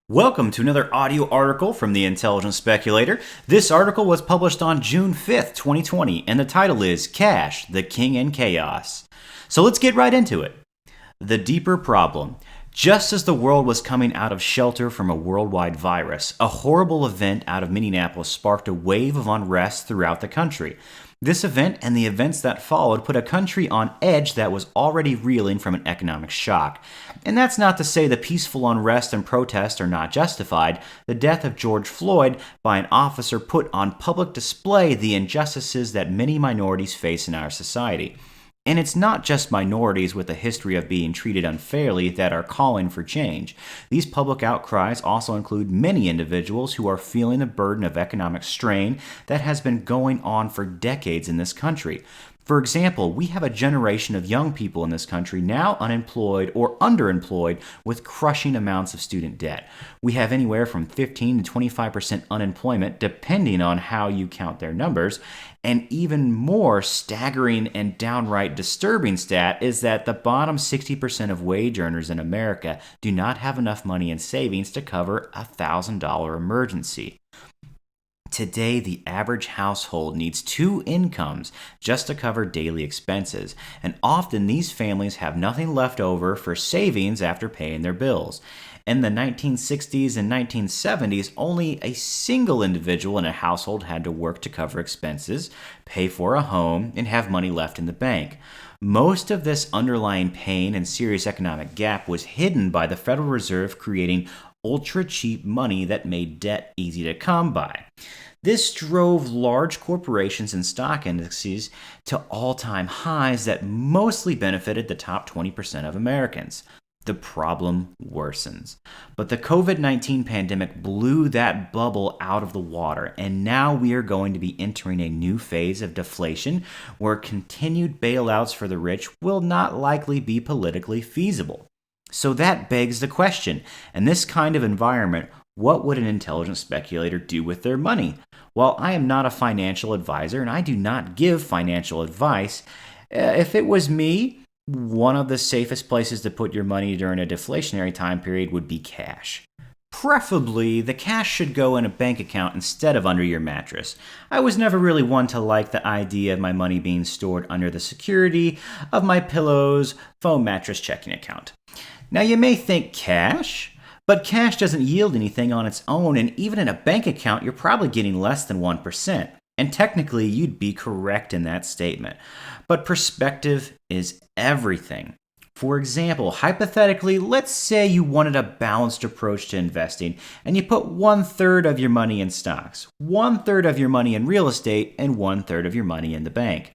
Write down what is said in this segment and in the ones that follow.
Welcome to another audio article from the Intelligent Speculator. This article was published on June 5th, 2020, and the title is Cash, the King in Chaos. So let's get right into it. The deeper problem. Just as the world was coming out of shelter from a worldwide virus, a horrible event out of Minneapolis sparked a wave of unrest throughout the country. This event and the events that followed put a country on edge that was already reeling from an economic shock. And that's not to say the peaceful unrest and protest are not justified. The death of George Floyd by an officer put on public display the injustices that many minorities face in our society. And it's not just minorities with a history of being treated unfairly that are calling for change. These public outcries also include many individuals who are feeling the burden of economic strain that has been going on for decades in this country. For example, we have a generation of young people in this country now unemployed or underemployed with crushing amounts of student debt. We have anywhere from 15 to 25% unemployment, depending on how you count their numbers. And even more staggering and downright disturbing stat is that the bottom 60% of wage earners in America do not have enough money in savings to cover a $1,000 emergency. Today, the average household needs two incomes just to cover daily expenses, and often these families have nothing left over for savings after paying their bills. In the 1960s and 1970s, only a single individual in a household had to work to cover expenses, pay for a home, and have money left in the bank. Most of this underlying pain and serious economic gap was hidden by the Federal Reserve creating ultra-cheap money that made debt easy to come by. This drove large corporations and stock indices to all-time highs that mostly benefited the top 20% of Americans. The problem worsens. But the COVID-19 pandemic blew that bubble out of the water, and now we are going to be entering a new phase of deflation where continued bailouts for the rich will not likely be politically feasible. So that begs the question, in this kind of environment, what would an intelligent speculator do with their money? While I am not a financial advisor and I do not give financial advice, if it was me, one of the safest places to put your money during a deflationary time period would be cash. Preferably, the cash should go in a bank account instead of under your mattress. I was never really one to like the idea of my money being stored under the security of my pillow's foam mattress checking account. Now, you may think cash, but cash doesn't yield anything on its own, and even in a bank account, you're probably getting less than 1%. And technically, you'd be correct in that statement. But perspective is everything. For example, hypothetically, let's say you wanted a balanced approach to investing, and you put 1/3 of your money in stocks, 1/3 of your money in real estate, and 1/3 of your money in the bank.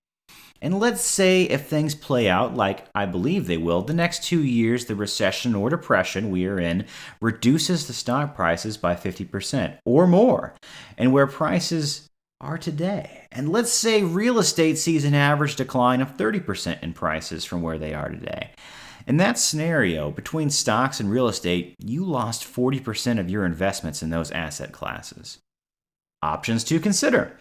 And let's say if things play out like I believe they will, the next 2 years, the recession or depression we are in reduces the stock prices by 50% or more, and where prices are today. And let's say real estate sees an average decline of 30% in prices from where they are today. In that scenario, between stocks and real estate, you lost 40% of your investments in those asset classes. Options to consider.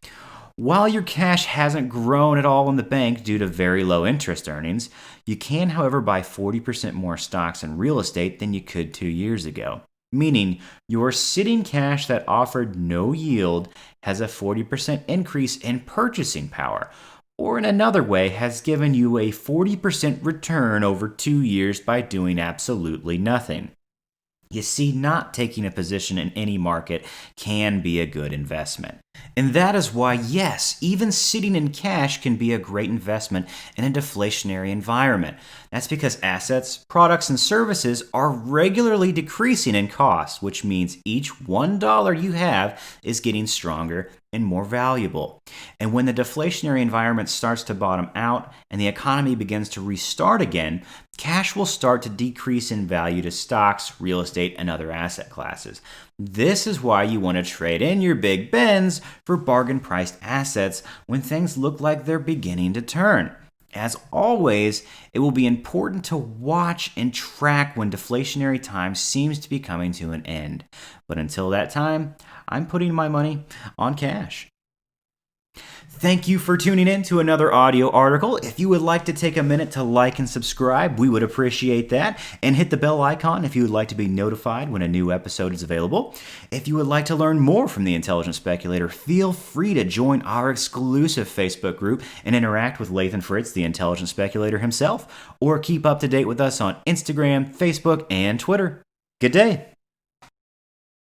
While your cash hasn't grown at all in the bank due to very low interest earnings, you can, however, buy 40% more stocks and real estate than you could 2 years ago, meaning your sitting cash that offered no yield has a 40% increase in purchasing power, or in another way, has given you a 40% return over 2 years by doing absolutely nothing. You see, not taking a position in any market can be a good investment. And that is why, yes, even sitting in cash can be a great investment in a deflationary environment. That's because assets, products, and services are regularly decreasing in cost, which means each $1 you have is getting stronger and more valuable. And when the deflationary environment starts to bottom out and the economy begins to restart again, cash will start to decrease in value to stocks, real estate, and other asset classes. This is why you want to trade in your Big Bens for bargain-priced assets when things look like they're beginning to turn. As always, it will be important to watch and track when deflationary time seems to be coming to an end. But until that time, I'm putting my money on cash. Thank you for tuning in to another audio article. If you would like to take a minute to like and subscribe, we would appreciate that. And hit the bell icon if you would like to be notified when a new episode is available. If you would like to learn more from the Intelligent Speculator, feel free to join our exclusive Facebook group and interact with Lathan Fritz, the Intelligent Speculator himself, or keep up to date with us on Instagram, Facebook, and Twitter. Good day.